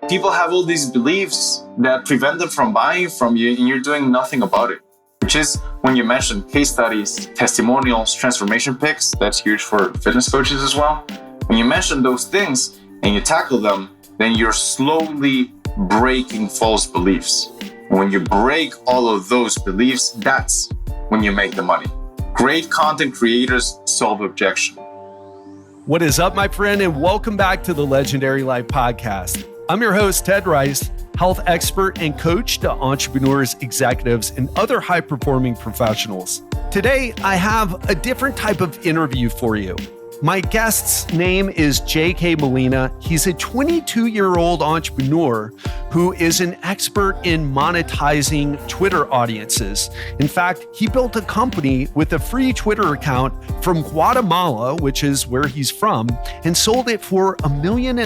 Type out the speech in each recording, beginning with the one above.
people have all these beliefs that prevent them from buying from you, and you're doing nothing about it. Which is when you mention case studies, testimonials, transformation picks. That's huge for fitness coaches as well. When you mention those things and you tackle them, then you're slowly breaking false beliefs. And when you break all of those beliefs, that's when you make the money. Great content creators solve objection. What is up, my friend, and welcome back to the Legendary Life Podcast. I'm your host, Ted Rice, health expert and coach to entrepreneurs, executives, and other high-performing professionals. Today, I have a different type of interview for you. My guest's name is J.K. Molina. He's a 22-year-old entrepreneur who is an expert in monetizing Twitter audiences. In fact, he built a company with a free Twitter account from Guatemala, which is where he's from, and sold it for $1.5 million.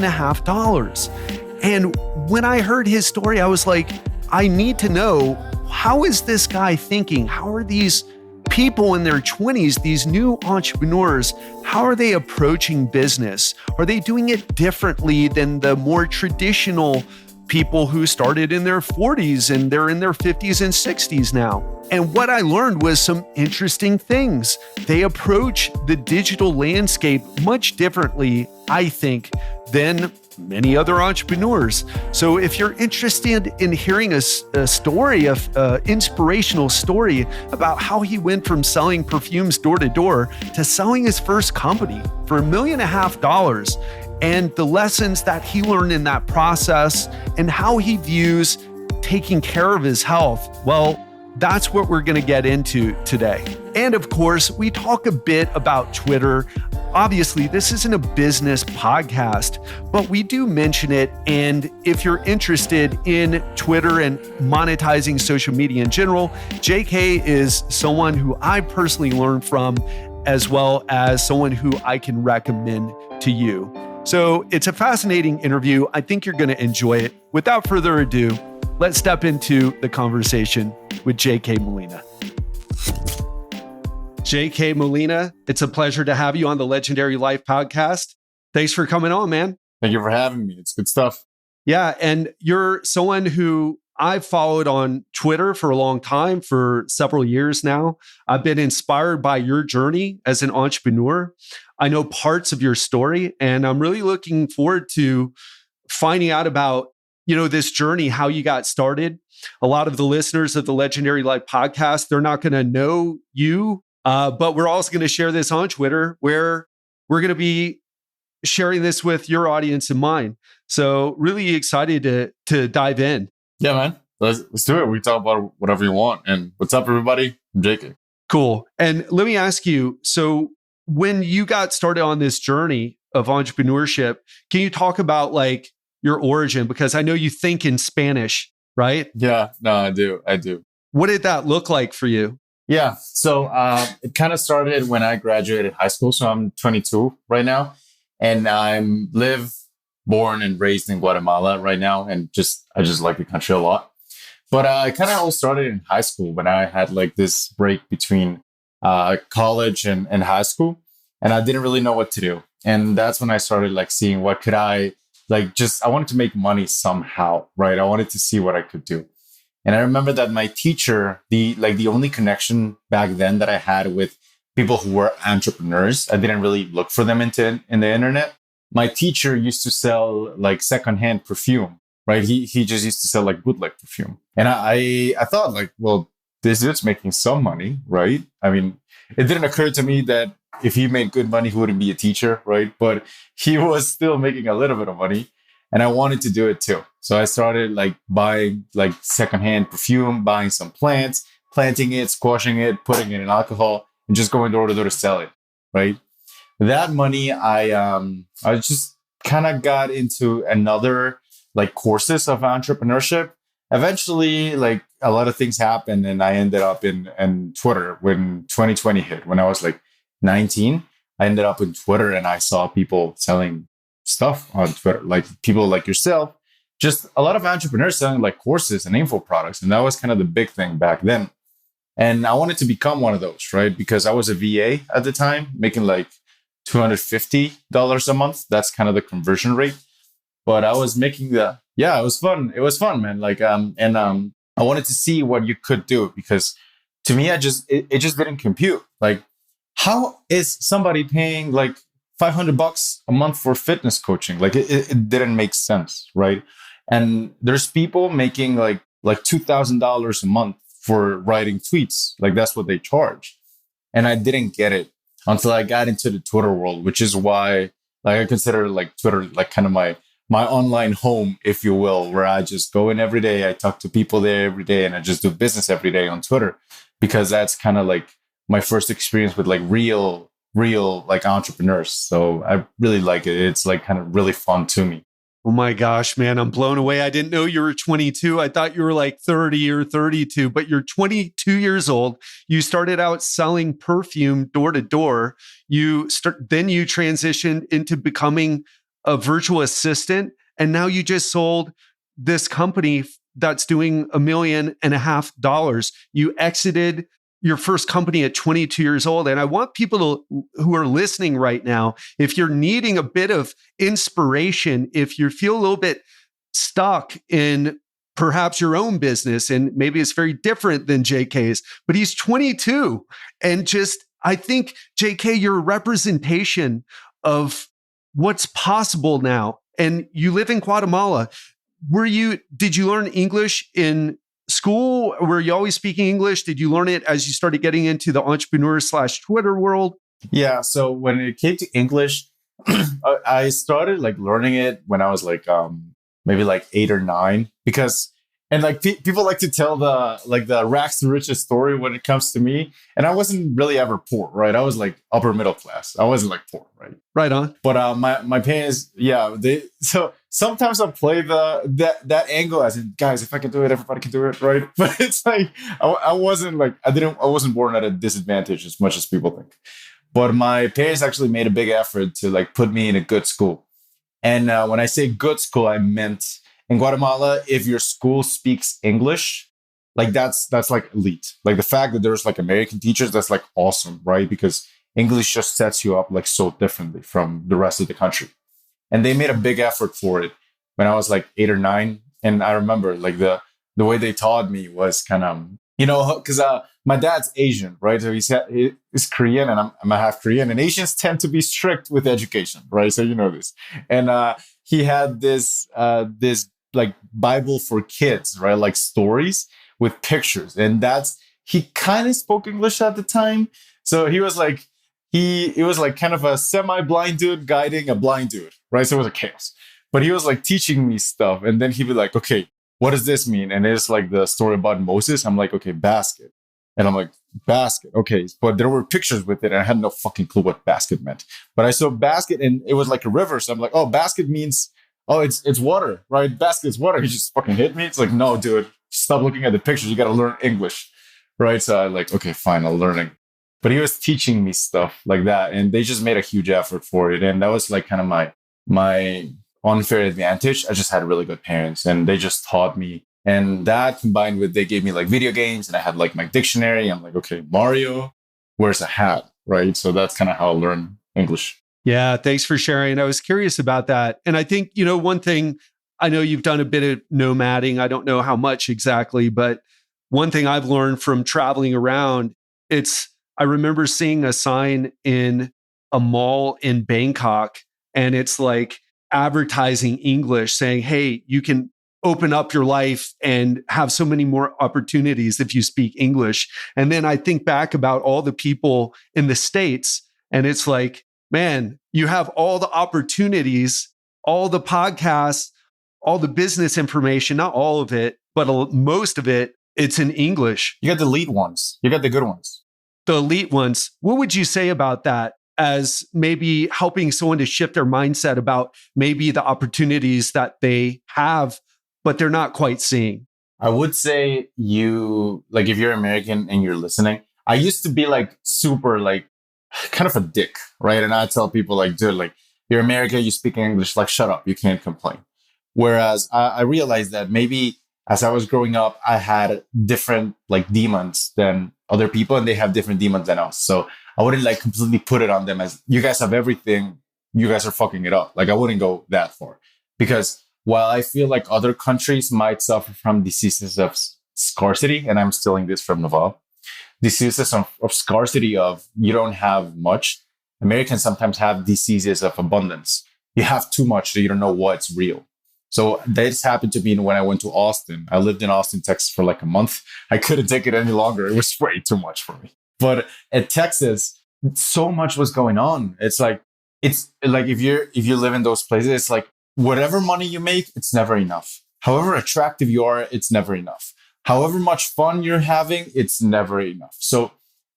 And when I heard his story, I was like, I need to know, how is this guy thinking? How are these people in their 20s, these new entrepreneurs, how are they approaching business? Are they doing it differently than the more traditional people who started in their 40s and they're in their 50s and 60s now? And what I learned was some interesting things. They approach the digital landscape much differently, I think, than many other entrepreneurs. So if you're interested in hearing a story, inspirational story about how he went from selling perfumes door to door to selling his first company for $1.5 million, and the lessons that he learned in that process and how he views taking care of his health, well, that's what we're going to get into today. And of course, we talk a bit about Twitter. Obviously, this isn't a business podcast, but we do mention it. And if you're interested in Twitter and monetizing social media in general, JK is someone who I personally learned from, as well as someone who I can recommend to you. So it's a fascinating interview. I think you're going to enjoy it. Without further ado, let's step into the conversation with J.K. Molina. J.K. Molina, it's a pleasure to have you on the Legendary Life Podcast. Thanks for coming on, man. Thank you for having me. It's good stuff. Yeah, and you're someone who I've followed on Twitter for a long time, for several years now. I've been inspired by your journey as an entrepreneur. I know parts of your story, and I'm really looking forward to finding out about this journey, how you got started. A lot of the listeners of the Legendary Life Podcast, they're not going to know you, but we're also going to share this on Twitter, where we're going to be sharing this with your audience in mind. So really excited to dive in. Yeah, man. Let's do it. We talk about whatever you want. And what's up, everybody? I'm Jake. Cool. And let me ask you, so when you got started on this journey of entrepreneurship, can you talk about your origin? Because I know you think in Spanish, right? Yeah, no, I do. What did that look like for you? Yeah, so it kind of started when I graduated high school. So I'm 22 right now, and I'm born and raised in Guatemala right now, and I just like the country a lot. But it kind of all started in high school when I had this break between college and high school, and I didn't really know what to do. And that's when I started seeing what could I I wanted to make money somehow, right? I wanted to see what I could do. And I remember that my teacher, the only connection back then that I had with people who were entrepreneurs, I didn't really look for them in the internet. My teacher used to sell secondhand perfume, right? He just used to sell bootleg perfume. And I thought well, this dude's making some money, right? I mean, it didn't occur to me that if he made good money, he wouldn't be a teacher, right? But he was still making a little bit of money, and I wanted to do it too. So I started buying secondhand perfume, buying some plants, planting it, squashing it, putting it in alcohol, and just going door to door to sell it, right? That money, I just kind of got into another courses of entrepreneurship. Eventually, a lot of things happened, and I ended up in Twitter when 2020 hit. When I was 19, I ended up in Twitter, and I saw people selling stuff on Twitter, people like yourself, just a lot of entrepreneurs selling courses and info products. And that was kind of the big thing back then. And I wanted to become one of those, right? Because I was a VA at the time, making $250 a month. That's kind of the conversion rate. but I was making it was fun. It was fun, man. I wanted to see what you could do because to me, it just didn't compute. Like, how is somebody paying like $500 a month for fitness coaching? Like it didn't make sense, right? And there's people making like $2,000 a month for writing tweets. Like that's what they charge. And I didn't get it until I got into the Twitter world, which is why like I consider like Twitter like kind of my online home, if you will, where I just go in every day. I talk to people there every day and I just do business every day on Twitter because that's kind of like my first experience with like real like entrepreneurs. So I really like it. It's like kind of really fun to me. Oh my gosh, man, I'm blown away. I didn't know you were 22. I thought you were like 30 or 32, but you're 22 years old. You started out selling perfume door to door. Then you transitioned into becoming a virtual assistant. And now you just sold this company that's doing $1.5 million. You exited your first company at 22 years old. And I want people who are listening right now, if you're needing a bit of inspiration, if you feel a little bit stuck in perhaps your own business, and maybe it's very different than JK's, but he's 22. And I think, JK, you're a representation of what's possible now. And you live in Guatemala. Did you learn English in school? Were you always speaking English? Did you learn it as you started getting into the entrepreneur/Twitter world? Yeah. So when it came to English, I started like learning it when I was like maybe like 8 or 9 because and like people like to tell the rags to riches story when it comes to me, and I wasn't really ever poor, right? I was like upper middle class. I wasn't like poor, right? Right on. But my parents, so sometimes I play that angle as in, guys, if I can do it, everybody can do it, right? But it's like I wasn't born at a disadvantage as much as people think. But my parents actually made a big effort to like put me in a good school. And when I say good school, I meant in Guatemala, if your school speaks English, like that's like elite. Like the fact that there's like American teachers, that's like awesome, right? Because English just sets you up like so differently from the rest of the country. And they made a big effort for it when I was like 8 or 9. And I remember like the way they taught me was kind of, because my dad's Asian, right? So he's Korean and I'm a half Korean, and Asians tend to be strict with education, right? So you know this. And he had this like Bible for kids, right? Like stories with pictures. And he kind of spoke English at the time. So he was like, it was like kind of a semi-blind dude guiding a blind dude, right? So it was a chaos. But he was like teaching me stuff. And then he'd be like, okay, what does this mean? And it's like the story about Moses. I'm like, okay, basket. And I'm like, basket. Okay. But there were pictures with it. And I had no fucking clue what basket meant. But I saw basket and it was like a river. So I'm like, oh, basket means, oh, it's water, right? Basket is water. He just fucking hit me. It's like, no, dude, stop looking at the pictures. You got to learn English, right? So I like, okay, fine, I'll learn it. But he was teaching me stuff like that. And they just made a huge effort for it. And that was like kind of my unfair advantage. I just had really good parents and they just taught me. And that combined with, they gave me like video games and I had like my dictionary. I'm like, okay, Mario wears a hat, right? So that's kind of how I learned English. Yeah, thanks for sharing. I was curious about that. And I think, one thing, I know you've done a bit of nomading. I don't know how much exactly, but one thing I've learned from traveling around, I remember seeing a sign in a mall in Bangkok, and it's like advertising English saying, hey, you can open up your life and have so many more opportunities if you speak English. And then I think back about all the people in the States, and it's like, man, you have all the opportunities, all the podcasts, all the business information, not all of it, but most of it, it's in English. You got the elite ones. You got the good ones. The elite ones. What would you say about that as maybe helping someone to shift their mindset about maybe the opportunities that they have, but they're not quite seeing? I would say if you're American and you're listening, I used to be like super like kind of a dick, right? And I tell people like, dude, like you're American, you speak English, like shut up, you can't complain. Whereas I realized that maybe as I was growing up, I had different like demons than other people, and they have different demons than us. So I wouldn't like completely put it on them as you guys have everything, you guys are fucking it up. Like I wouldn't go that far because while I feel like other countries might suffer from diseases of scarcity, and I'm stealing this from Naval, diseases of scarcity of you don't have much. Americans sometimes have diseases of abundance. You have too much, so you don't know what's real. So this happened to me when I went to Austin. I lived in Austin, Texas for like a month. I couldn't take it any longer. It was way too much for me. But at Texas, so much was going on. It's like if you live in those places, it's like whatever money you make, it's never enough. However attractive you are, it's never enough. However much fun you're having, it's never enough. So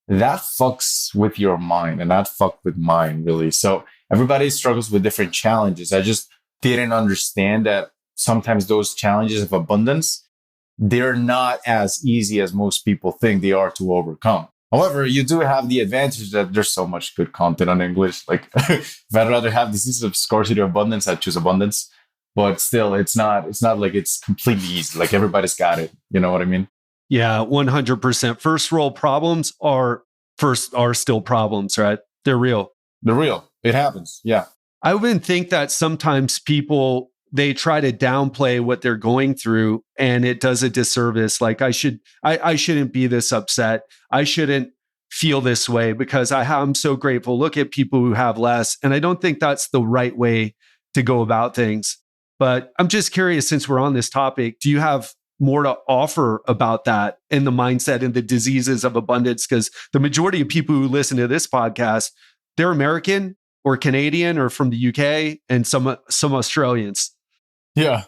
that fucks with your mind, and that fucked with mine, really. So everybody struggles with different challenges. I just didn't understand that sometimes those challenges of abundance, they're not as easy as most people think they are to overcome. However, you do have the advantage that there's so much good content on English. Like if I'd rather have diseases of scarcity or abundance, I'd choose abundance. But still, it's not like it's completely easy. Like everybody's got it. You know what I mean? Yeah, 100%. First world problems are still problems, right? They're real. They're real. It happens. Yeah. I even think that sometimes people, they try to downplay what they're going through, and it does a disservice. Like I shouldn't be this upset. I shouldn't feel this way because I'm so grateful. Look at people who have less. And I don't think that's the right way to go about things. But I'm just curious, since we're on this topic, do you have more to offer about that and the mindset and the diseases of abundance? Because the majority of people who listen to this podcast, they're American or Canadian or from the UK, and some Australians. Yeah.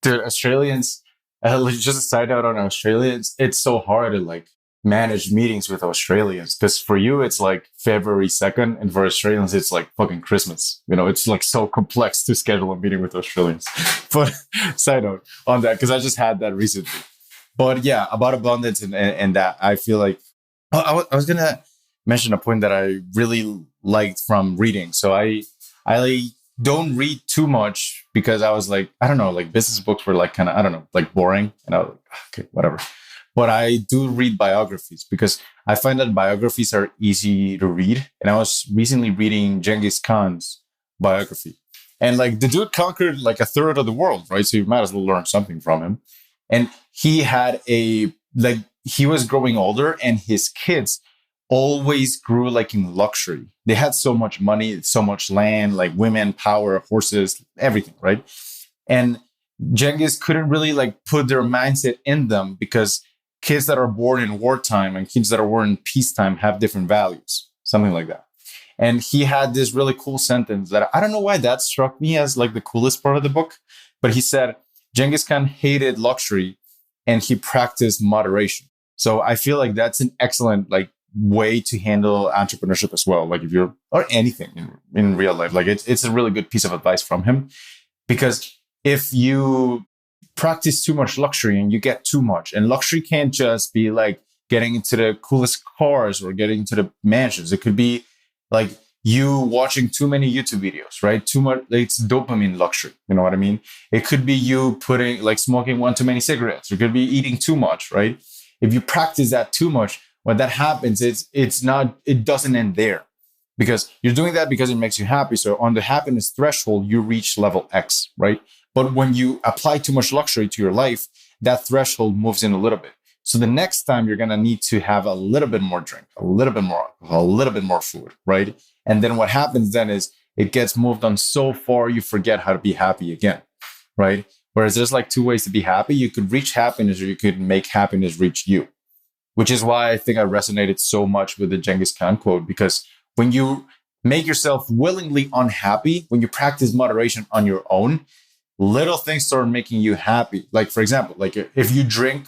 Dude, Australians, just a side note on Australians, it's so hard to like manage meetings with Australians because for you, it's like February 2nd. And for Australians, it's like fucking Christmas. You know, it's like so complex to schedule a meeting with Australians. But side note on that, because I just had that recently. But yeah, about abundance and that, I feel like I was going to mention a point that I really liked from reading. So I don't read too much because I was like, I don't know, like business books were like kind of, I don't know, like boring. And I was like, okay, whatever. But I do read biographies because I find that biographies are easy to read. And I was recently reading Genghis Khan's biography. And like the dude conquered like a third of the world, right? So you might as well learn something from him. And he had he was growing older and his kids always grew like in luxury. They had so much money, so much land, like women, power, horses, everything, right? And Genghis couldn't really like put their mindset in them because kids that are born in wartime and kids that are born in peacetime have different values, something like that. And he had this really cool sentence that I don't know why that struck me as like the coolest part of the book, but he said, Genghis Khan hated luxury and he practiced moderation. So I feel like that's an excellent like way to handle entrepreneurship as well. Like if you're, or anything in real life, like it's a really good piece of advice from him, because if you practice too much luxury and you get too much, and luxury can't just be like getting into the coolest cars or getting into the mansions. It could be like you watching too many YouTube videos, right? Too much, it's dopamine luxury. You know what I mean? It could be you putting like smoking one too many cigarettes. It could be eating too much, right? If you practice that too much, when that happens, it doesn't end there, because you're doing that because it makes you happy. So on the happiness threshold, you reach level X, right? But when you apply too much luxury to your life, that threshold moves in a little bit. So the next time you're going to need to have a little bit more drink, a little bit more alcohol, a little bit more food, right? And then what happens then is it gets moved on so far, you forget how to be happy again, right? Whereas there's like two ways to be happy. You could reach happiness or you could make happiness reach you, which is why I think I resonated so much with the Genghis Khan quote, because when you make yourself willingly unhappy, when you practice moderation on your own, little things start making you happy. Like, for example, like if you drink,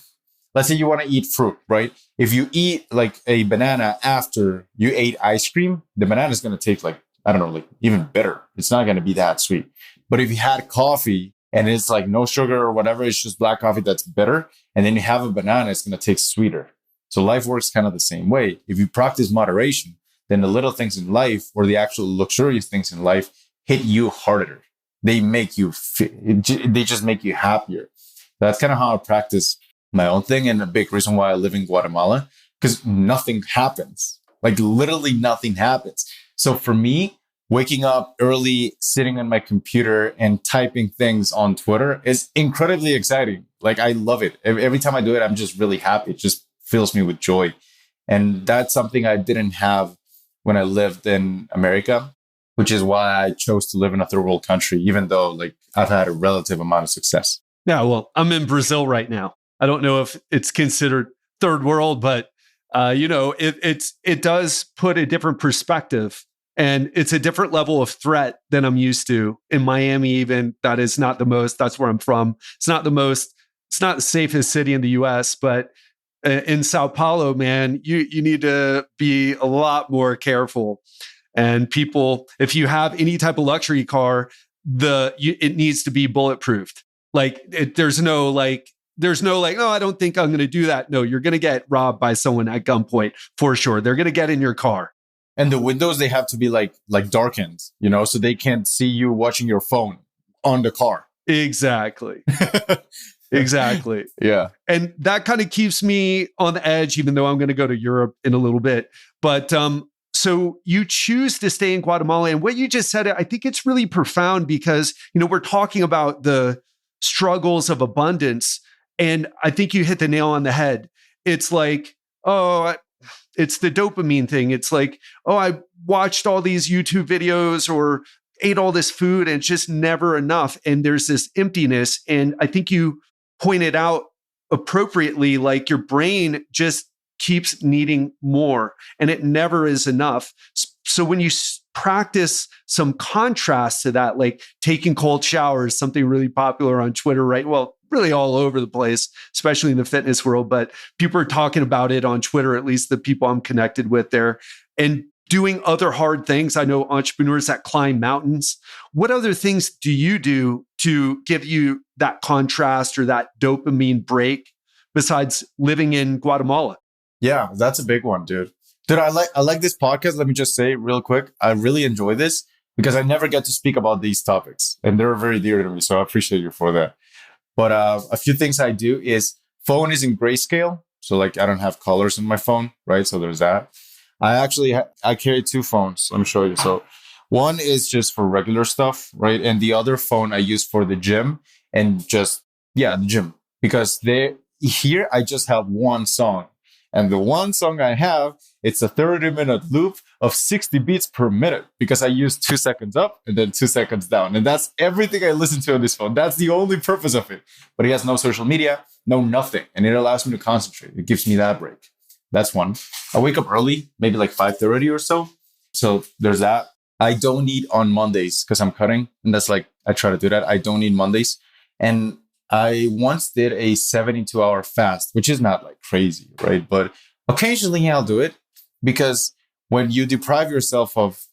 let's say you want to eat fruit, right? If you eat like a banana after you ate ice cream, the banana is going to taste like, I don't know, like even bitter. It's not going to be that sweet. But if you had coffee and it's like no sugar or whatever, it's just black coffee that's bitter, and then you have a banana, it's going to taste sweeter. So life works kind of the same way. If you practice moderation, then the little things in life, or the actual luxurious things in life, hit you harder. They make you, they just make you happier. That's kind of how I practice my own thing, and a big reason why I live in Guatemala, because nothing happens. Like literally nothing happens. So for me, waking up early, sitting on my computer and typing things on Twitter is incredibly exciting. Like I love it. Every time I do it, I'm just really happy. It just fills me with joy. And that's something I didn't have when I lived in America, which is why I chose to live in a third world country, even though like I've had a relative amount of success. Yeah, well, I'm in Brazil right now. I don't know if it's considered third world, but it does put a different perspective, and it's a different level of threat than I'm used to in Miami. Even that is not the most. That's where I'm from. It's not the most. It's not the safest city in the U.S., but in Sao Paulo, man, you need to be a lot more careful. And people, if you have any type of luxury car, it needs to be bulletproofed. There's no like, no, I don't think I'm going to do that. No, you're going to get robbed by someone at gunpoint for sure. They're going to get in your car. And the windows, they have to be like darkened, so they can't see you watching your phone on the car. Exactly. Exactly. Yeah. And that kind of keeps me on the edge, even though I'm going to go to Europe in a little bit. But so you choose to stay in Guatemala. And what you just said, I think it's really profound because, we're talking about the struggles of abundance. And I think you hit the nail on the head. It's like, it's the dopamine thing. It's like, I watched all these YouTube videos or ate all this food and it's just never enough. And there's this emptiness. And I think you pointed out appropriately, like your brain just keeps needing more and it never is enough. So when you practice some contrast to that, like taking cold showers, something really popular on Twitter, right? Well, really all over the place, especially in the fitness world, but people are talking about it on Twitter, at least the people I'm connected with there, and doing other hard things. I know entrepreneurs that climb mountains. What other things do you do to give you that contrast or that dopamine break besides living in Guatemala? Yeah, that's a big one, dude. Dude, I like this podcast. Let me just say real quick, I really enjoy this because I never get to speak about these topics and they're very dear to me. So I appreciate you for that. But a few things I do is phone is in grayscale. So like I don't have colors in my phone, right? So there's that. I carry two phones. Let me show you. So one is just for regular stuff, right? And the other phone I use for the gym and the gym. Because here I just have one song. And the one song I have, it's a 30-minute loop of 60 beats per minute because I use 2 seconds up and then 2 seconds down. And that's everything I listen to on this phone. That's the only purpose of it. But it has no social media, no nothing. And it allows me to concentrate. It gives me that break. That's one. I wake up early, maybe like 5:30 or so. So there's that. I don't eat on Mondays because I'm cutting. And that's like, I try to do that. I don't eat Mondays. And I once did a 72-hour fast, which is not like crazy, right? But occasionally I'll do it because when you deprive yourself of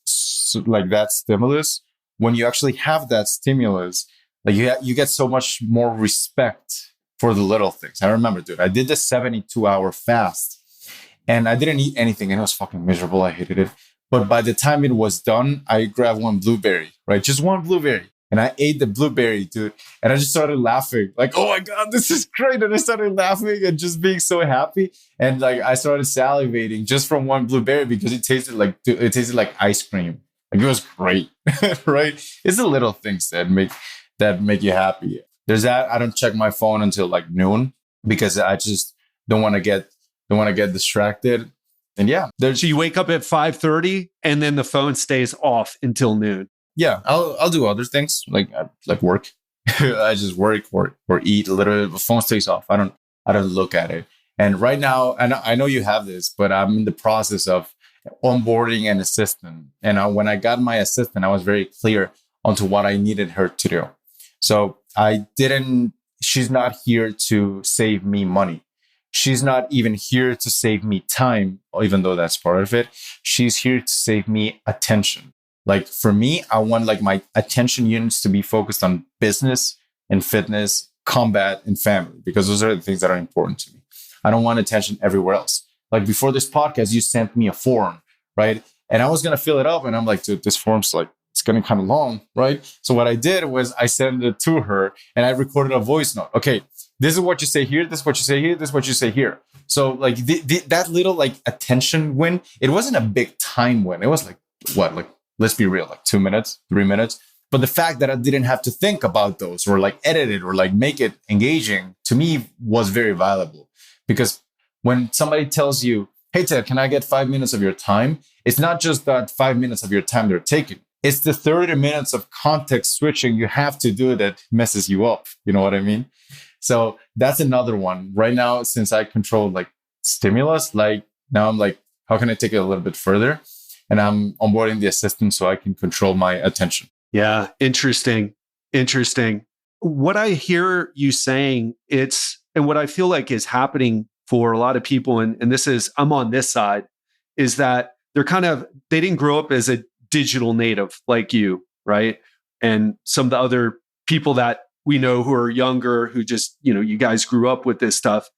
like that stimulus, when you actually have that stimulus, like you get so much more respect for the little things. I remember, dude, I did the 72-hour fast and I didn't eat anything and it was fucking miserable. I hated it. But by the time it was done, I grabbed one blueberry, right? Just one blueberry. And I ate the blueberry, dude. And I just started laughing. Like, oh my God, this is great. And I started laughing and just being so happy. And like, I started salivating just from one blueberry because it tasted like ice cream. Like it was great, right? It's the little things that make you happy. There's that. I don't check my phone until like noon because I just don't want to get distracted. And yeah. So you wake up at 5:30 and then the phone stays off until noon. Yeah, I'll do other things like work. I just work or eat a little bit. The phone stays off. I don't look at it. And right now, and I know you have this, but I'm in the process of onboarding an assistant. And when I got my assistant, I was very clear onto what I needed her to do. So she's not here to save me money. She's not even here to save me time, even though that's part of it. She's here to save me attention. Like for me, I want like my attention units to be focused on business and fitness, combat and family, because those are the things that are important to me. I don't want attention everywhere else. Like before this podcast, you sent me a form, right? And I was going to fill it up and I'm like, dude, this form's like, it's getting kind of long, right? So what I did was I sent it to her and I recorded a voice note. Okay, this is what you say here. This is what you say here. This is what you say here. So like that little like attention win, it wasn't a big time win. It was like, what, like let's be real, like 2 minutes, 3 minutes. But the fact that I didn't have to think about those or like edit it or like make it engaging to me was very valuable. Because when somebody tells you, hey, Ted, can I get 5 minutes of your time? It's not just that 5 minutes of your time they're taking. It's the 30 minutes of context switching you have to do that messes you up. You know what I mean? So that's another one. Right now, since I control like stimulus, like now I'm like, how can I take it a little bit further? And I'm onboarding the assistant so I can control my attention. Yeah, interesting. Interesting. What I hear you saying, and what I feel like is happening for a lot of people, and this is, I'm on this side, is that they didn't grow up as a digital native like you, right? And some of the other people that we know who are younger, who just, you guys grew up with this stuff,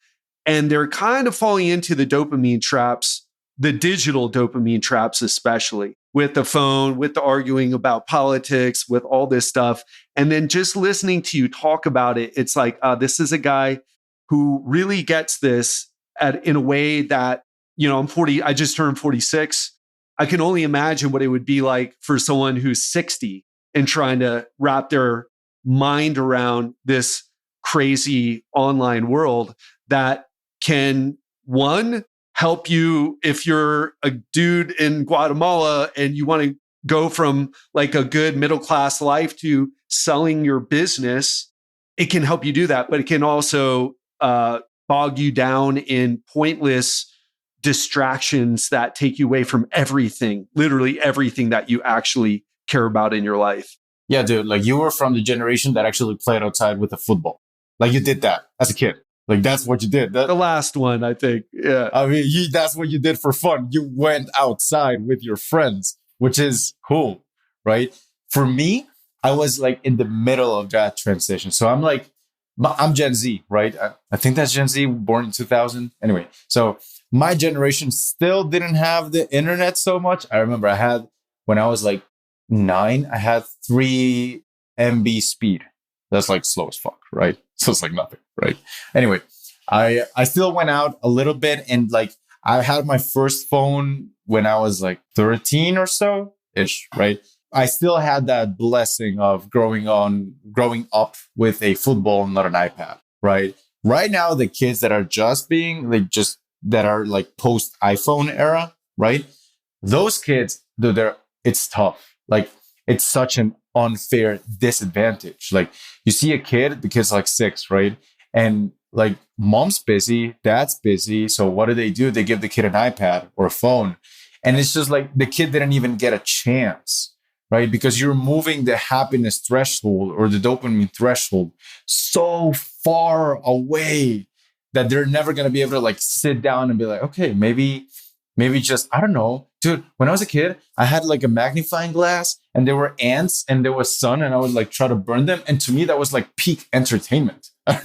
and they're kind of falling into the dopamine traps, the digital dopamine traps, especially with the phone, with the arguing about politics, with all this stuff. And then just listening to you talk about it, it's like, this is a guy who really gets this in a way that, I'm 40, I just turned 46. I can only imagine what it would be like for someone who's 60 and trying to wrap their mind around this crazy online world that can, one, help you if you're a dude in Guatemala and you want to go from like a good middle class life to selling your business. It can help you do that, but it can also bog you down in pointless distractions that take you away from everything, literally everything that you actually care about in your life. Yeah, dude, like you were from the generation that actually played outside with a football. Like you did that as a kid. Like that's what you did. The last one, I think. Yeah. I mean, that's what you did for fun. You went outside with your friends, which is cool, right? For me, I was like in the middle of that transition. So I'm Gen Z, right? I think that's Gen Z, born in 2000. Anyway, so my generation still didn't have the internet so much. I remember when I was like 9, I had 3 MB speed. That's like slow as fuck, right? So it's like nothing, right? Anyway, I still went out a little bit, and like I had my first phone when I was like 13 or so ish, right? I still had that blessing of growing up with a football and not an iPad, right? Right now, the kids that are that are like post iPhone era, right? Those kids, it's tough. Like it's such an unfair disadvantage. Like you see a kid, the kid's like 6, right? And like mom's busy, dad's busy. So what do? They give the kid an iPad or a phone. And it's just like the kid didn't even get a chance, right? Because you're moving the happiness threshold or the dopamine threshold so far away that they're never going to be able to like sit down and be like, okay, maybe just, I don't know. Dude, when I was a kid, I had like a magnifying glass and there were ants and there was sun and I would like try to burn them. And to me, that was like peak entertainment. I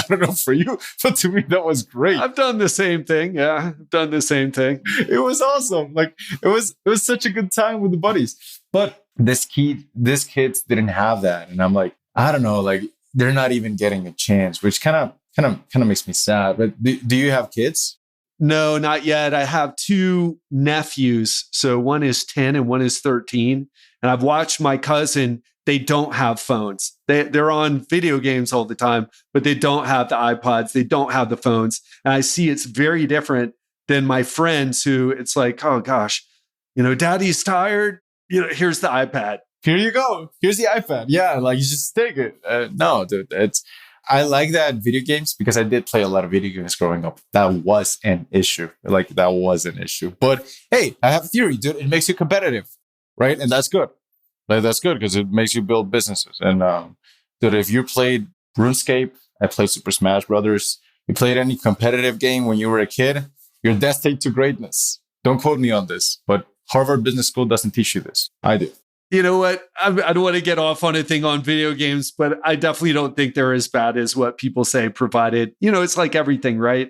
don't know for you, but to me, that was great. I've done the same thing. Yeah, I've done the same thing. It was awesome. Like it was such a good time with the buddies. But this kids didn't have that. And I'm like, I don't know, like they're not even getting a chance, which kind of makes me sad. But do you have kids? No, not yet. I have 2 nephews. So one is 10 and one is 13. And I've watched my cousin. They don't have phones. They're on video games all the time, but they don't have the iPods. They don't have the phones. And I see it's very different than my friends who it's like, oh gosh, daddy's tired. Here's the iPad. Here you go. Here's the iPad. Yeah, like you just take it. No, dude, I like that video games because I did play a lot of video games growing up. That was an issue. But hey, I have a theory, dude. It makes you competitive, right? And that's good. Like that's good because it makes you build businesses. And dude, if you played RuneScape, I played Super Smash Brothers. You played any competitive game when you were a kid, you're destined to greatness. Don't quote me on this, but Harvard Business School doesn't teach you this. I do. You know what? I don't want to get off on a thing on video games, but I definitely don't think they're as bad as what people say, provided, it's like everything, right?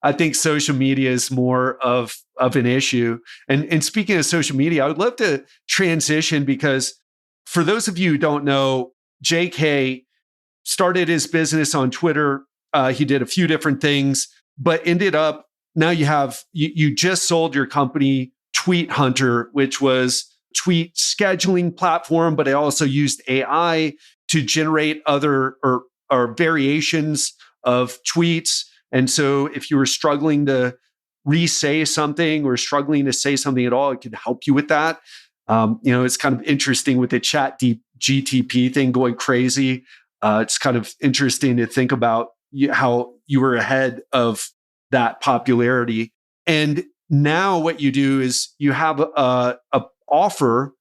I think social media is more of an issue. And speaking of social media, I would love to transition because for those of you who don't know, JK started his business on Twitter. He did a few different things, but ended up, now you just sold your company, Tweet Hunter, which was tweet scheduling platform, but it also used AI to generate other or variations of tweets. And so if you were struggling to re-say something or struggling to say something at all, it could help you with that. It's kind of interesting with the chat GTP thing going crazy. It's kind of interesting to think about how you were ahead of that popularity. And now what you do is you have a offer,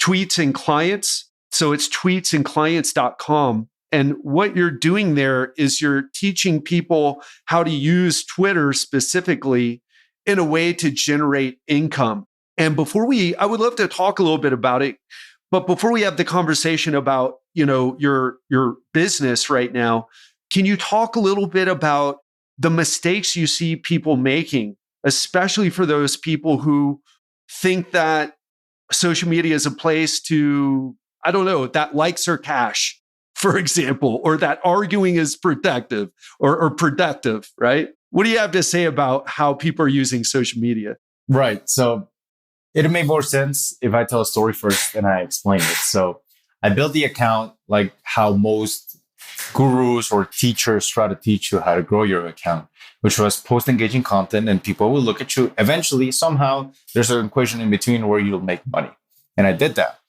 Tweets and Clients. So it's tweetsandclients.com. And what you're doing there is you're teaching people how to use Twitter specifically in a way to generate income. And I would love to talk a little bit about it, but before we have the conversation about, your business right now, can you talk a little bit about the mistakes you see people making, especially for those people who think that social media is a place to, I don't know, that likes are cash, for example, or that arguing is protective or productive, right? What do you have to say about how people are using social media? Right. So it'd make more sense if I tell a story first and I explain it. So I built the account like how most gurus or teachers try to teach you how to grow your account, which was post engaging content and people will look at you. Eventually, somehow there's an equation in between where you'll make money. And I did that.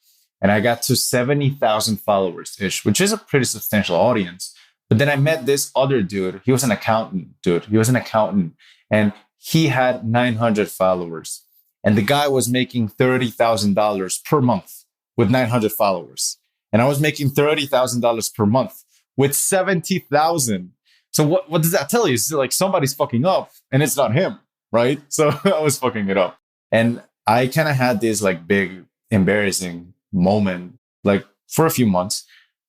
And I got to 70,000 followers ish, which is a pretty substantial audience. But then I met this other dude. He was an accountant, and he had 900 followers. And the guy was making $30,000 per month with 900 followers. And I was making $30,000 per month with 70,000. So what does that tell you? It's like somebody's fucking up and it's not him, right? So I was fucking it up. And I kind of had this like big embarrassing moment, like for a few months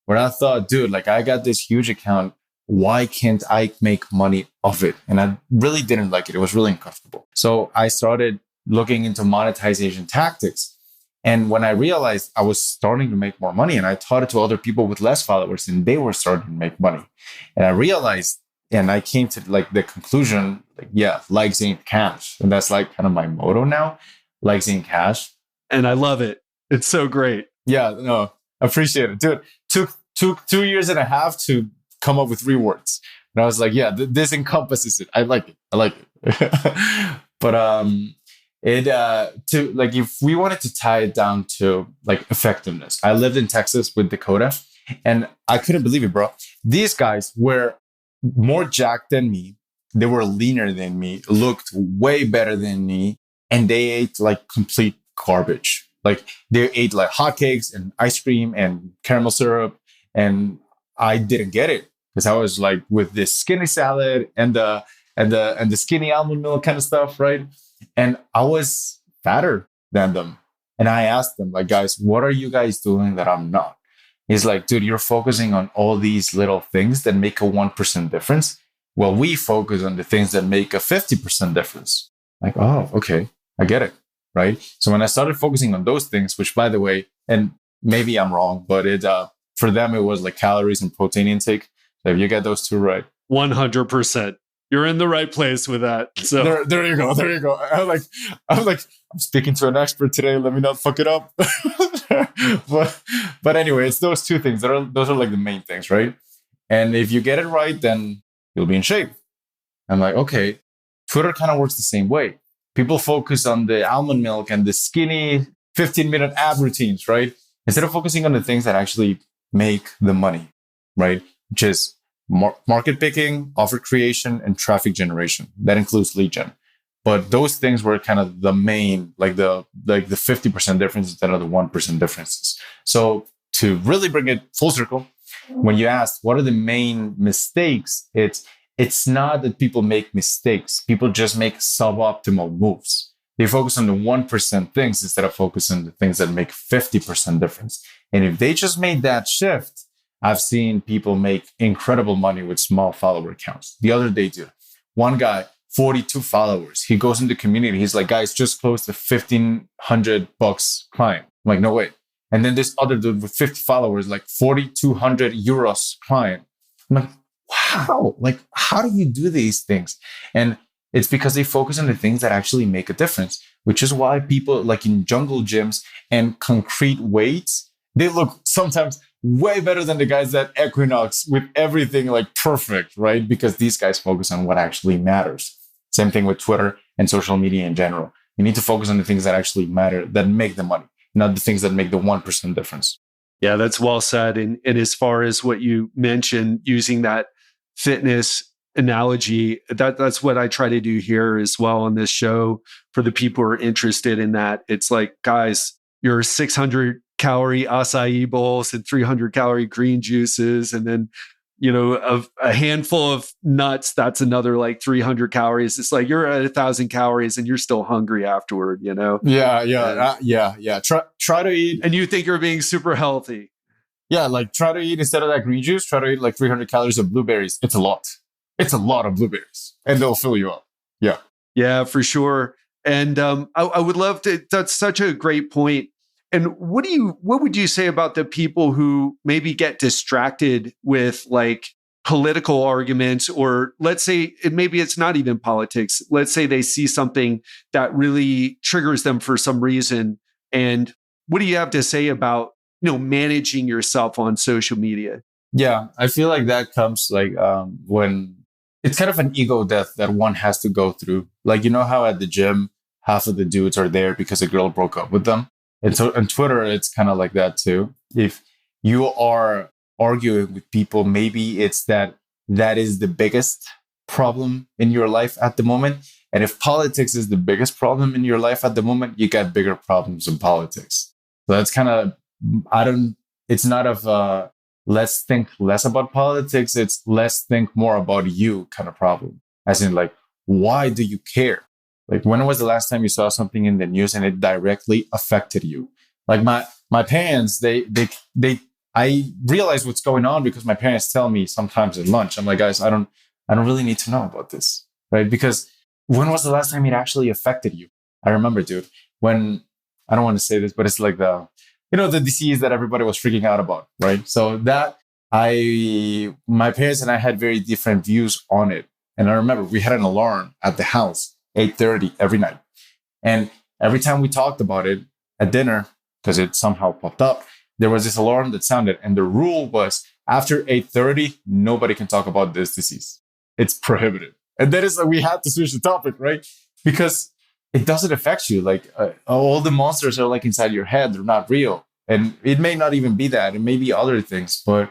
where I thought, dude, like I got this huge account. Why can't I make money off it? And I really didn't like it. It was really uncomfortable. So I started looking into monetization tactics. And when I realized I was starting to make more money and I taught it to other people with less followers and they were starting to make money. And I realized, and I came to like the conclusion, like, yeah, likes ain't cash. And that's like kind of my motto now, likes ain't cash. And I love it. It's so great. Yeah, no, I appreciate it. Dude, took 2.5 years to come up with 3 words. And I was like, yeah, this encompasses it. I like it. But to like, if we wanted to tie it down to like effectiveness, I lived in Texas with Dakota and I couldn't believe it, bro. These guys were more jacked than me. They were leaner than me, looked way better than me. And they ate like complete garbage. Like they ate like hotcakes and ice cream and caramel syrup. And I didn't get it because I was like with this skinny salad and the skinny almond milk kind of stuff, right? And I was fatter than them. And I asked them, like, guys, what are you guys doing that I'm not? He's like, dude, you're focusing on all these little things that make a 1% difference. Well, we focus on the things that make a 50% difference. Like, oh, okay, I get it. Right. So when I started focusing on those things, which by the way, and maybe I'm wrong, but for them, it was like calories and protein intake. So if you get those 2 right. 100%. You're in the right place with that. So there you go. I'm like, I'm speaking to an expert today. Let me not fuck it up. but anyway, it's those 2 things. Those are like the main things, right? And if you get it right, then you'll be in shape. I'm like, okay, Twitter kind of works the same way. People focus on the almond milk and the skinny 15-minute ab routines, right? Instead of focusing on the things that actually make the money, right? Which is market picking, offer creation, and traffic generation. That includes lead gen. But those things were kind of the main, like the 50% difference instead of the 1% differences. So to really bring it full circle, when you ask what are the main mistakes, it's not that people make mistakes. People just make suboptimal moves. They focus on the 1% things instead of focusing on the things that make 50% difference. And if they just made that shift, I've seen people make incredible money with small follower counts. The other day, dude, one guy, 42 followers. He goes into the community. He's like, guys, just closed a $1,500 client. I'm like, no way. And then this other dude with 50 followers, like 4,200 euros client. I'm like, wow, like, how do you do these things? And It's because they focus on the things that actually make a difference, which is why people like in jungle gyms and concrete weights, they look sometimes way better than the guys at Equinox with everything like perfect, right? Because these guys focus on what actually matters. Same thing with Twitter and social media in general. You need to focus on the things that actually matter, that make the money, not the things that make the 1% difference. Yeah, that's well said. And as far as what you mentioned, using that fitness analogy, that's what I try to do here as well on this show for the people who are interested in that. It's like, guys, your 600 calorie acai bowls and 300 calorie green juices, and then a handful of nuts, that's another like 300 calories. It's like you're at 1,000 calories and you're still hungry afterward, Yeah. Try to eat, and you think you're being super healthy. Yeah, like try to eat, instead of that green juice, try to eat like 300 calories of blueberries. It's a lot. It's a lot of blueberries, and they'll fill you up. Yeah, for sure. And I would love to. That's such a great point. And what would you say about the people who maybe get distracted with like political arguments, or let's say maybe it's not even politics. Let's say they see something that really triggers them for some reason. And what do you have to say about, managing yourself on social media? Yeah, I feel like that comes like when it's kind of an ego death that one has to go through. Like, how at the gym, half of the dudes are there because a girl broke up with them. And so on Twitter, it's kind of like that too. If you are arguing with people, maybe it's that is the biggest problem in your life at the moment. And if politics is the biggest problem in your life at the moment, you got bigger problems in politics. So that's kind of, it's not of let's think less about politics. It's let's think more about you kind of problem. As in like, why do you care? Like, when was the last time you saw something in the news and it directly affected you? Like my parents, I realize what's going on because my parents tell me sometimes at lunch. I'm like, guys, I don't really need to know about this, right? Because when was the last time it actually affected you? I remember, dude, when, I don't want to say this, but it's like the disease that everybody was freaking out about, right? So my parents and I had very different views on it. And I remember we had an alarm at the house, 8:30 every night. And every time we talked about it at dinner, because it somehow popped up, there was this alarm that sounded. And the rule was after 8:30, nobody can talk about this disease. It's prohibited. And that is like, we had to switch the topic, right? Because it doesn't affect you. Like all the monsters are like inside your head. They're not real. And it may not even be that. It may be other things, but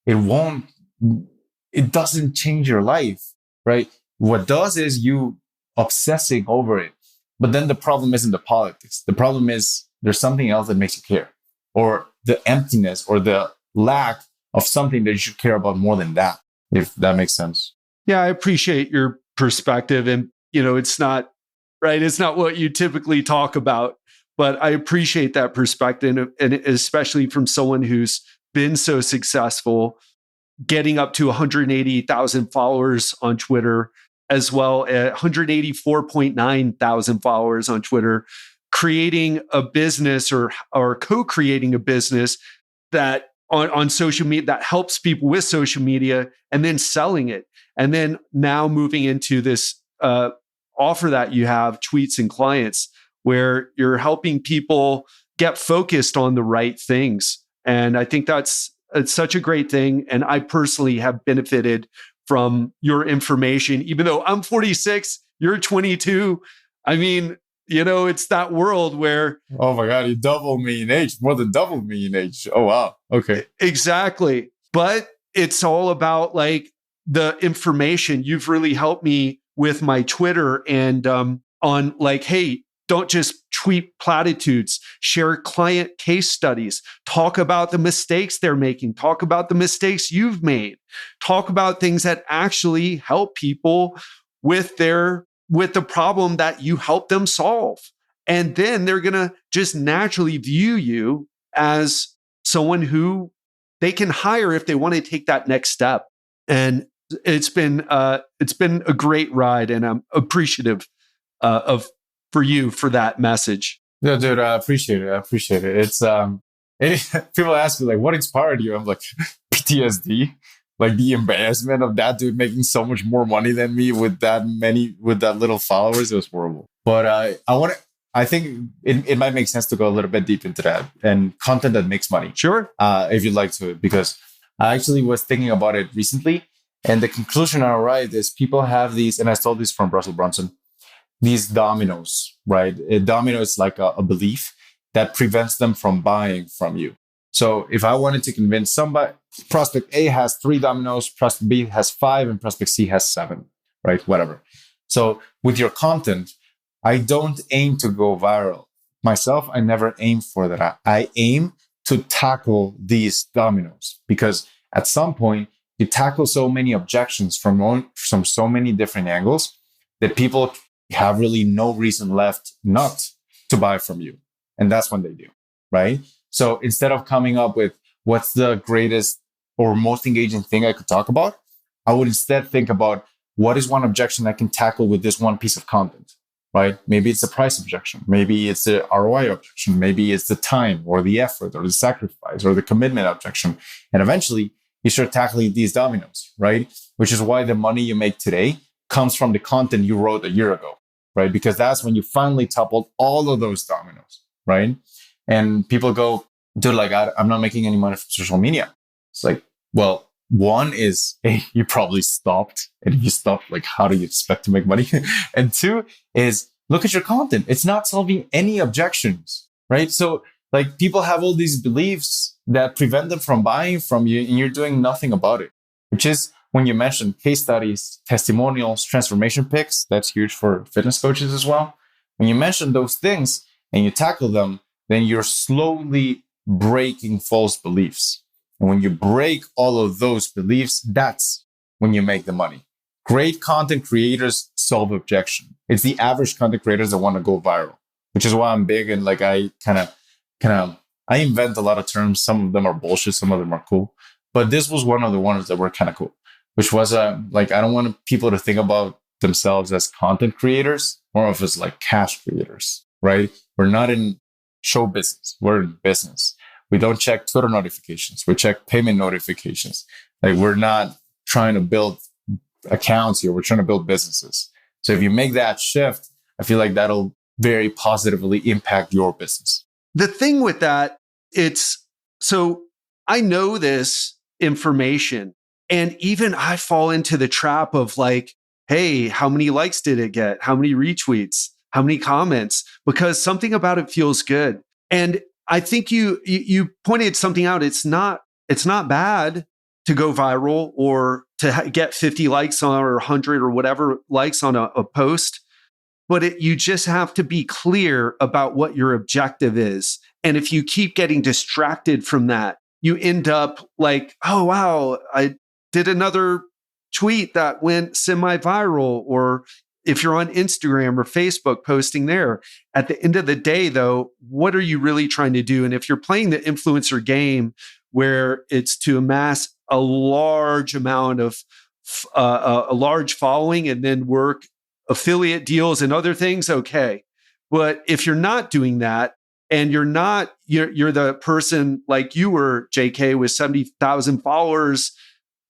it doesn't change your life, right? What does is you obsessing over it. But then the problem isn't the politics. The problem is there's something else that makes you care, or the emptiness or the lack of something that you should care about more than that, if that makes sense. Yeah, I appreciate your perspective. And, it's not right. It's not what you typically talk about, but I appreciate that perspective. And especially from someone who's been so successful, getting up to 180,000 followers on Twitter, as well as 184.9 thousand followers on Twitter, creating a business or co-creating a business that on social media that helps people with social media, and then selling it. And then now moving into this offer that you have, Tweets and Clients, where you're helping people get focused on the right things. And I think it's such a great thing. And I personally have benefited from your information, even though I'm 46, you're 22. I mean, it's that world where... Oh my God, you doubled me in age, more than doubled me in age. Oh, wow. Okay. Exactly. But it's all about like the information. You've really helped me with my Twitter and on like, hey, don't just tweet platitudes, share client case studies, talk about the mistakes they're making, talk about the mistakes you've made, talk about things that actually help people with the problem that you help them solve. And then they're going to just naturally view you as someone who they can hire if they want to take that next step. And it's been a great ride, and I'm appreciative for you for that message. Yeah, dude, I appreciate it. It's people ask me like, what inspired you? I'm like, PTSD. Like the embarrassment of that dude making so much more money than me with that little followers, it was horrible. But I think it might make sense to go a little bit deep into that and content that makes money. Sure. If you'd like to, because I actually was thinking about it recently. And the conclusion I arrived is people have these, and I stole this from Russell Brunson, these dominoes, right? A domino is like a belief that prevents them from buying from you. So if I wanted to convince somebody, prospect A has 3 dominoes, prospect B has 5, and prospect C has 7, right? Whatever. So with your content, I don't aim to go viral. Myself, I never aim for that. I aim to tackle these dominoes because at some point, you tackle so many objections from so many different angles that people have really no reason left not to buy from you. And that's when they do, right? So instead of coming up with what's the greatest or most engaging thing I could talk about, I would instead think about what is one objection I can tackle with this one piece of content, right? Maybe it's a price objection. Maybe it's the ROI objection. Maybe it's the time or the effort or the sacrifice or the commitment objection. And eventually you start tackling these dominoes, right? Which is why the money you make today comes from the content you wrote a year ago, right? Because that's when you finally toppled all of those dominoes, right? And people go, dude, like, I'm not making any money from social media. It's like, well, one is, hey, you probably stopped. And if you stopped, like, how do you expect to make money? And 2 is, look at your content. It's not solving any objections, right? So, like, people have all these beliefs that prevent them from buying from you, and you're doing nothing about it, which is when you mentioned case studies, testimonials, transformation picks. That's huge for fitness coaches as well. When you mention those things and you tackle them, then you're slowly breaking false beliefs. And when you break all of those beliefs, that's when you make the money. Great content creators solve objection. It's the average content creators that want to go viral, which is why I'm big and like I I invent a lot of terms. Some of them are bullshit, some of them are cool. But this was one of the ones that were kind of cool, which was like I don't want people to think about themselves as content creators, more of as like cash creators, right? We're not in show business. We're in business. We don't check Twitter notifications. We check payment notifications. Like we're not trying to build accounts here. We're trying to build businesses. So if you make that shift, I feel like that'll very positively impact your business. The thing with that, so I know this information and even I fall into the trap of like, hey, how many likes did it get? How many retweets? How many comments? Because something about it feels good. And I think you pointed something out. It's not bad to go viral or to get 50 likes on or 100 or whatever likes on a post. But you just have to be clear about what your objective is. And if you keep getting distracted from that, you end up like, oh, wow, I did another tweet that went semi-viral. Or if you're on Instagram or Facebook posting there, at the end of the day, though, what are you really trying to do? And if you're playing the influencer game where it's to amass a large amount of a large following and then work affiliate deals and other things, okay. But if you're not doing that and you're the person like you were, JK, with 70,000 followers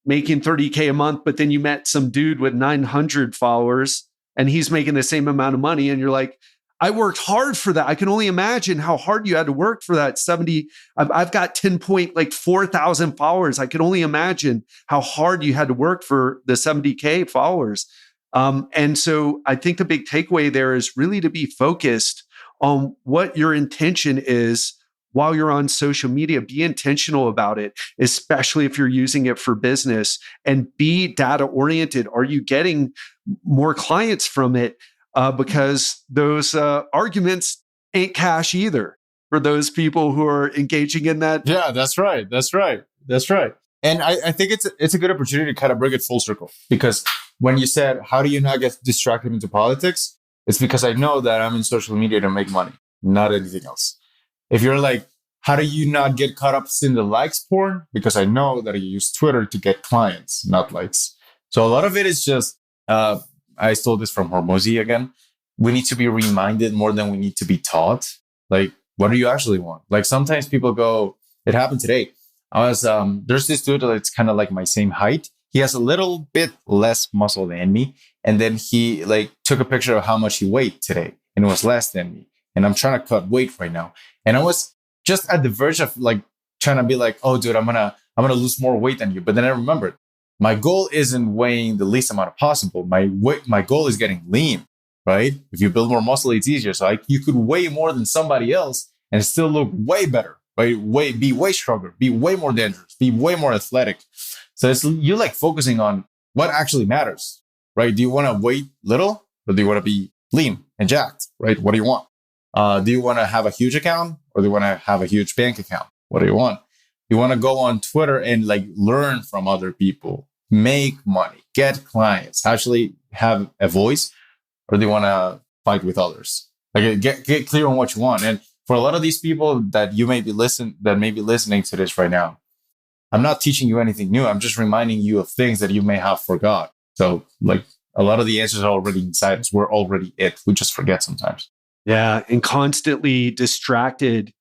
making 30K a month, but then you met some dude with 900 followers and he's making the same amount of money. And you're like, I worked hard for that. I can only imagine how hard you had to work for that 70. I've got 4,000 followers. I can only imagine how hard you had to work for the 70K followers. And so I think the big takeaway there is really to be focused on what your intention is while you're on social media. Be intentional about it, especially if you're using it for business, and be data oriented. Are you getting more clients from it? Because those arguments ain't cash either for those people who are engaging in that. Yeah, that's right. And I think it's a good opportunity to kind of bring it full circle, because when you said, how do you not get distracted into politics? It's because I know that I'm in social media to make money, not anything else. If you're like, how do you not get caught up in the likes porn? Because I know that I use Twitter to get clients, not likes. So a lot of it is just, I stole this from Hormozy again. We need to be reminded more than we need to be taught. Like, what do you actually want? Like sometimes people go, it happened today. There's this dude that's kind of like my same height. He has a little bit less muscle than me. And then he like took a picture of how much he weighed today and it was less than me. And I'm trying to cut weight right now. And I was just at the verge of like trying to be like, oh dude, I'm gonna lose more weight than you. But then I remembered my goal isn't weighing the least amount possible. My goal is getting lean, right? If you build more muscle, it's easier. So you could weigh more than somebody else and still look way better, right? Be way stronger, be way more dangerous, be way more athletic. So you're like focusing on what actually matters, right? Do you want to weigh little or do you want to be lean and jacked, right? What do you want? Do you want to have a huge account or do you want to have a huge bank account? What do you want? You want to go on Twitter and like learn from other people, make money, get clients, actually have a voice, or do you want to fight with others? Like get clear on what you want. And for a lot of these people that may be listening to this right now, I'm not teaching you anything new. I'm just reminding you of things that you may have forgot. So like a lot of the answers are already inside us. We're already it. We just forget sometimes. Yeah. And constantly distracted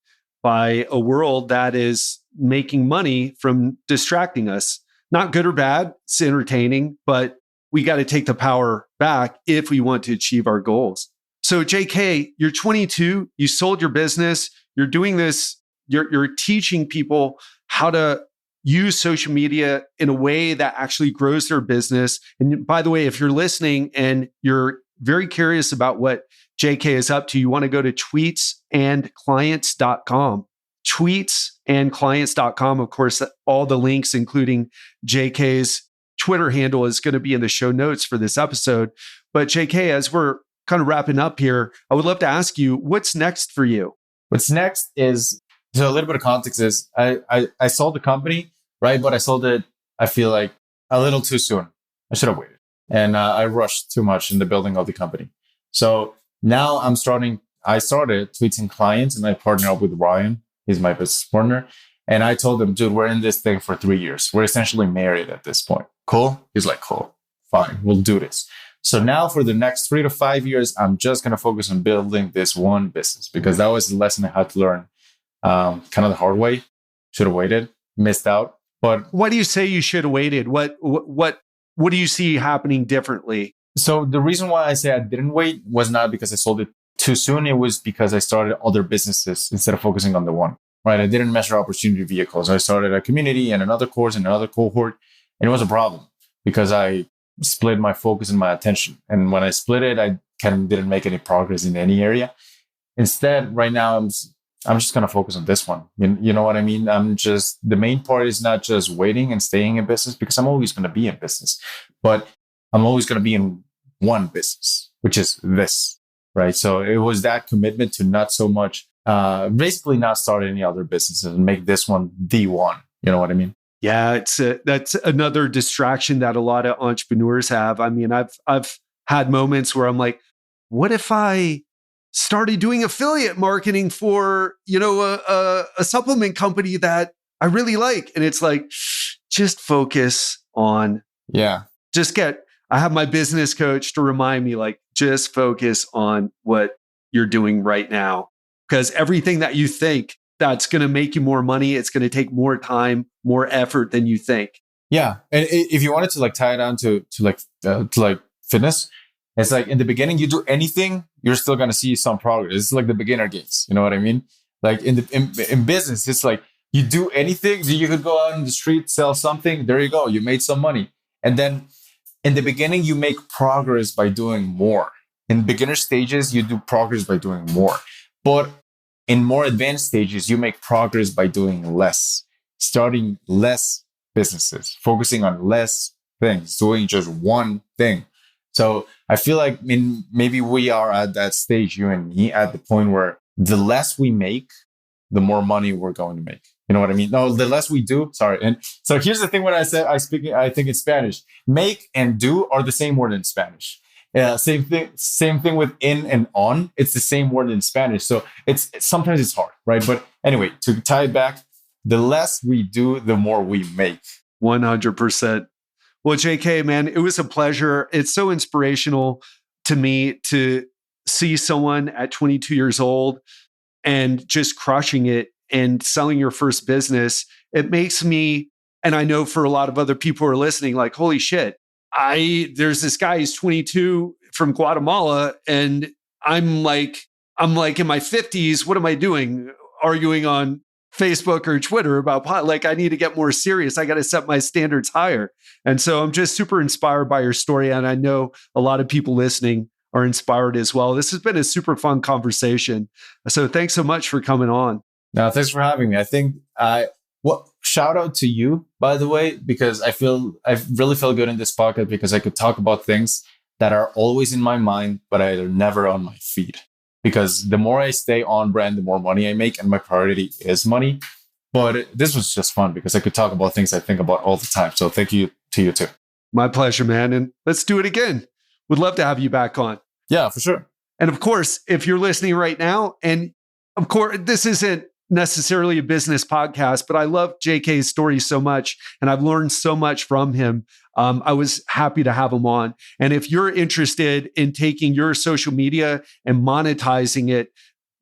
by a world that is making money from distracting us. Not good or bad. It's entertaining, but we got to take the power back if we want to achieve our goals. So JK, you're 22, you sold your business, you're doing this, you're teaching people how to use social media in a way that actually grows their business. And by the way, if you're listening and you're very curious about what JK is up to, you want to go to tweetsandclients.com. Tweetsandclients.com. Of course, all the links, including JK's Twitter handle, is going to be in the show notes for this episode. But JK, as we're kind of wrapping up here, I would love to ask you, what's next for you? What's next is, so a little bit of context is I sold the company, right? But I sold it, I feel like a little too soon. I should have waited. And I rushed too much in the building of the company. So now I started Tweets and Clients, and I partnered up with Ryan. He's my business partner. And I told him, dude, we're in this thing for 3 years. We're essentially married at this point. Cool? He's like, cool, fine, we'll do this. So now for the next 3 to 5 years, I'm just going to focus on building this one business because that was the lesson I had to learn kind of the hard way. Should have waited, missed out. But why do you say you should have waited? What do you see happening differently? So the reason why I say I didn't wait was not because I sold it too soon. It was because I started other businesses instead of focusing on the one, right? I didn't measure opportunity vehicles. I started a community and another course and another cohort. And it was a problem because I split my focus and my attention. And when I split it, I kind of didn't make any progress in any area. Instead, right now, I'm just going to focus on this one. You know what I mean? The main part is not just waiting and staying in business because I'm always going to be in business, but I'm always going to be in one business, which is this, right? So it was that commitment to not so much, basically not start any other businesses and make this one the one. You know what I mean? Yeah, that's another distraction that a lot of entrepreneurs have. I mean, I've had moments where I'm like, what if I started doing affiliate marketing for, a supplement company that I really like? And it's like, just focus on, I have my business coach to remind me, like, just focus on what you're doing right now. Because everything that you think that's going to make you more money, it's going to take more time, more effort than you think. Yeah. And if you wanted to like tie it down to fitness, it's like in the beginning, you do anything, you're still going to see some progress. It's like the beginner gains. You know what I mean? Like in business, it's like you do anything, you could go out in the street, sell something. There you go. You made some money. And then in the beginning, you make progress by doing more. In beginner stages, you do progress by doing more. But in more advanced stages, you make progress by doing less, starting less businesses, focusing on less things, doing just one thing. So I feel like maybe we are at that stage, you and me, at the point where the less we make, the more money we're going to make. You know what I mean? No, the less we do. Sorry. And so here's the thing: when I said I think in Spanish, make and do are the same word in Spanish. Yeah, same thing with in and on. It's the same word in Spanish. So sometimes it's hard, right? But anyway, to tie it back, the less we do, the more we make. 100%. Well, JK, man, it was a pleasure. It's so inspirational to me to see someone at 22 years old and just crushing it and selling your first business, it makes me, and I know for a lot of other people who are listening, like, holy shit, there's this guy who's 22 from Guatemala, and I'm like in my 50s. What am I doing? Arguing on Facebook or Twitter about like, I need to get more serious. I got to set my standards higher. And so I'm just super inspired by your story. And I know a lot of people listening are inspired as well. This has been a super fun conversation. So thanks so much for coming on. No, thanks for having me. I think shout out to you, by the way, because I really feel good in this podcast because I could talk about things that are always in my mind, but are never on my feed. Because the more I stay on brand, the more money I make, and my priority is money. But this was just fun because I could talk about things I think about all the time. So thank you to you too. My pleasure, man. And let's do it again. Would love to have you back on. Yeah, for sure. And of course, if you're listening right now, and of course, this isn't necessarily a business podcast, but I love JK's story so much, and I've learned so much from him. I was happy to have him on. And if you're interested in taking your social media and monetizing it,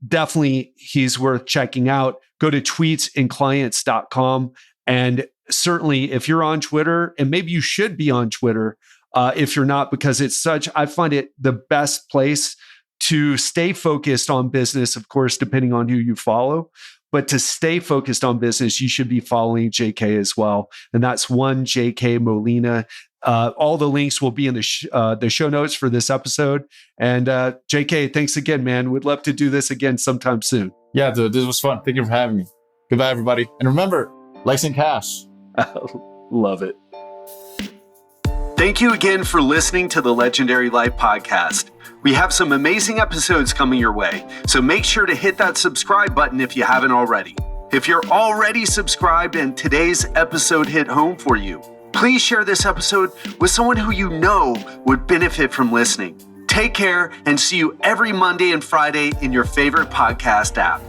definitely he's worth checking out. Go to tweetsandclients.com. And certainly if you're on Twitter, and maybe you should be on Twitter, if you're not, because I find it the best place to stay focused on business, of course, depending on who you follow. But to stay focused on business, you should be following JK as well. And that's one JK Molina. All the links will be in the show notes for this episode. And JK, thanks again, man. We'd love to do this again sometime soon. Yeah, dude, this was fun. Thank you for having me. Goodbye, everybody. And remember, likes and cash. Love it. Thank you again for listening to the Legendary Life podcast. We have some amazing episodes coming your way, so make sure to hit that subscribe button if you haven't already. If you're already subscribed and today's episode hit home for you, please share this episode with someone who you know would benefit from listening. Take care and see you every Monday and Friday in your favorite podcast app.